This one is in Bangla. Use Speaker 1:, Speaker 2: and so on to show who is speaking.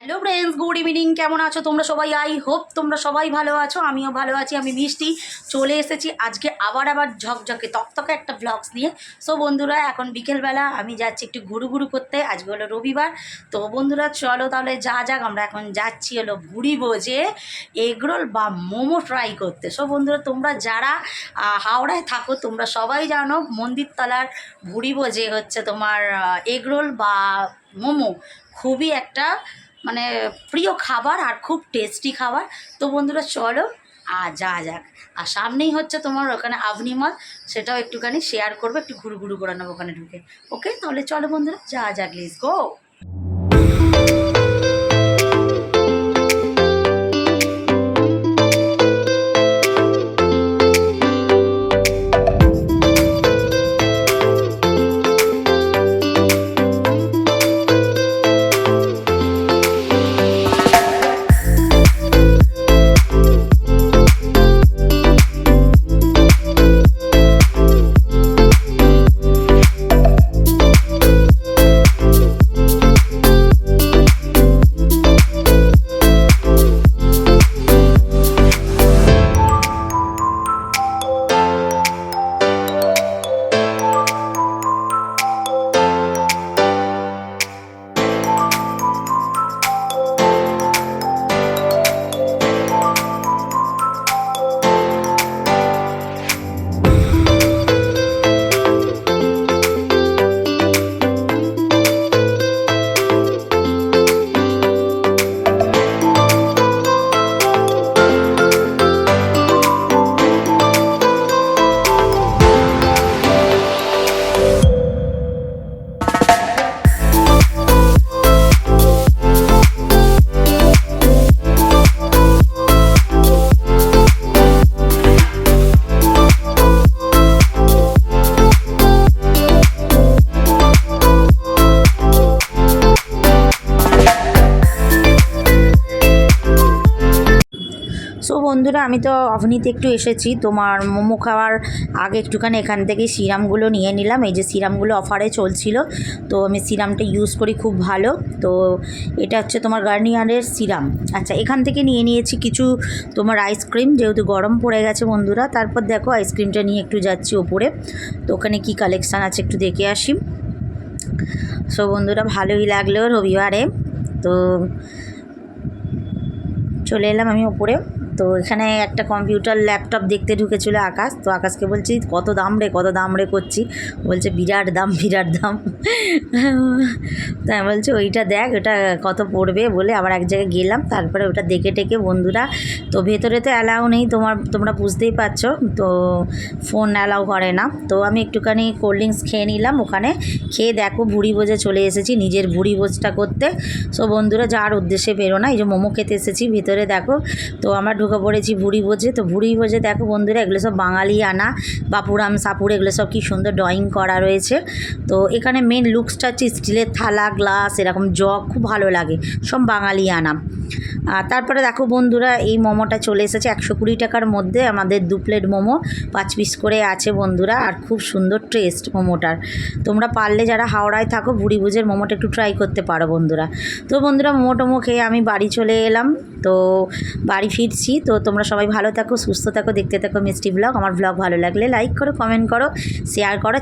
Speaker 1: Hello friends, good evening. কেমন আছো তোমরা সবাই? আই হোপ তোমরা সবাই ভালো আছো। আমিও ভালো আছি। আমি মিষ্টি চলে এসেছি আজকে আবার ঝকঝকে তকতকে একটা ব্লগস নিয়ে। সো বন্ধুরা, এখন বিকেলবেলা আমি যাচ্ছি একটু ঘুরু করতে। আজকে হলো রবিবার। তো বন্ধুরা চলো তাহলে যাক, আমরা এখন যাচ্ছি হলো ভুড়ি ভোজে এগরোল বা মোমো ট্রাই করতে। সো বন্ধুরা, তোমরা যারা হাওড়ায় থাকো তোমরা সবাই জানো মন্দিরতলার ভুড়ি ভোজে হচ্ছে তোমার এগরোল বা মোমো খুবই একটা মানে প্রিয় খাবার আর খুব টেস্টি খাবার। তো বন্ধুরা চলো যাক। আর সামনেই হচ্ছে তোমার ওখানে আভনি মল, সেটাও একটুখানি শেয়ার করবো, একটু ঘুরু করে নেবো ওখানে ঢুকে। ওকে, তাহলে চলো বন্ধুরা যাক, লেটস গো। সো বন্ধুরা, আমি তো অভনিতে একটু এসেছি তোমার মোমো খাওয়ার আগে একটুখানি এখান থেকে সিরামগুলো নিয়ে নিলাম। এই যে সিরামগুলো অফারে চলছিল, তো আমি সিরামটা ইউজ করি, খুব ভালো। তো এটা হচ্ছে তোমার গার্নিয়ারের সিরাম। আচ্ছা, এখান থেকে নিয়ে নিয়েছি কিছু তোমার আইসক্রিম, যেহেতু গরম পড়ে গেছে বন্ধুরা। তারপর দেখো আইসক্রিমটা নিয়ে একটু যাচ্ছি ওপরে, তো ওখানে কী কালেকশান আছে একটু দেখে আসি। সো বন্ধুরা, ভালোই লাগলো রবিবারে। তো চলে এলাম আমি ওপরে। তো এখানে একটা কম্পিউটার ল্যাপটপ দেখতে ঢুকেছিল আকাশ। তো আকাশকে বলছি কত দাম রে করছি। বলছে বিরাট দাম। তাই বলছে ওইটা দেখ, ওটা কত পড়বে বলে আবার এক জায়গায় গেলাম। তারপরে ওটা দেখে টেকে বন্ধুরা, তো ভেতরে তো অ্যালাউ নেই, তোমরা বুঝতেই পারছো, তো ফোন অ্যালাউ করে না। তো আমি একটুখানি কোল্ড ড্রিঙ্কস খেয়ে নিলাম ওখানে। খেয়ে দেখো ভুড়ি ভোজে চলে এসেছি, নিজের ভুড়ি ভোজটা করতে। সো বন্ধুরা, যার উদ্দেশ্যে বেরো না, এই যে মোমো খেতে এসেছি ভেতরে দেখো। তো আমরা ঢুকে পড়েছি ভুড়ি ভোজে। তো ভুড়ি ভোজে দেখো বন্ধুরা, এগুলো সব বাঙালি আনা বাপুরাম সাপুর, এগুলো সব কি সুন্দর ড্রয়িং করা রয়েছে। তো এখানে মেন লুকসটা হচ্ছে স্টিলের থালা, গ্লাস, এরকম জগ, খুব ভালো লাগে, সব বাঙালি আনা। তারপরে দেখো বন্ধুরা, এই মোমোটা চলে এসেছে 120 টাকার মধ্যে। আমাদের 2 প্লেট মোমো 5 পিস করে আছে বন্ধুরা, আর খুব সুন্দর টেস্ট মোমোটার। তোমরা পারলে যারা হাওড়ায় থাকো ভুড়ি ভোজের মোমোটা একটু ট্রাই করতে পারো বন্ধুরা। তো বন্ধুরা, মোমো টোমো খেয়ে আমি বাড়ি চলে এলাম। তো বাড়ি ফিরছি। তো তোমরা সবাই ভালো থাকো, সুস্থ থাকো, দেখতে থাকো মিষ্টি ব্লগ। আমার ব্লগ ভালো লাগলে লাইক করো, কমেন্ট করো, শেয়ার করো।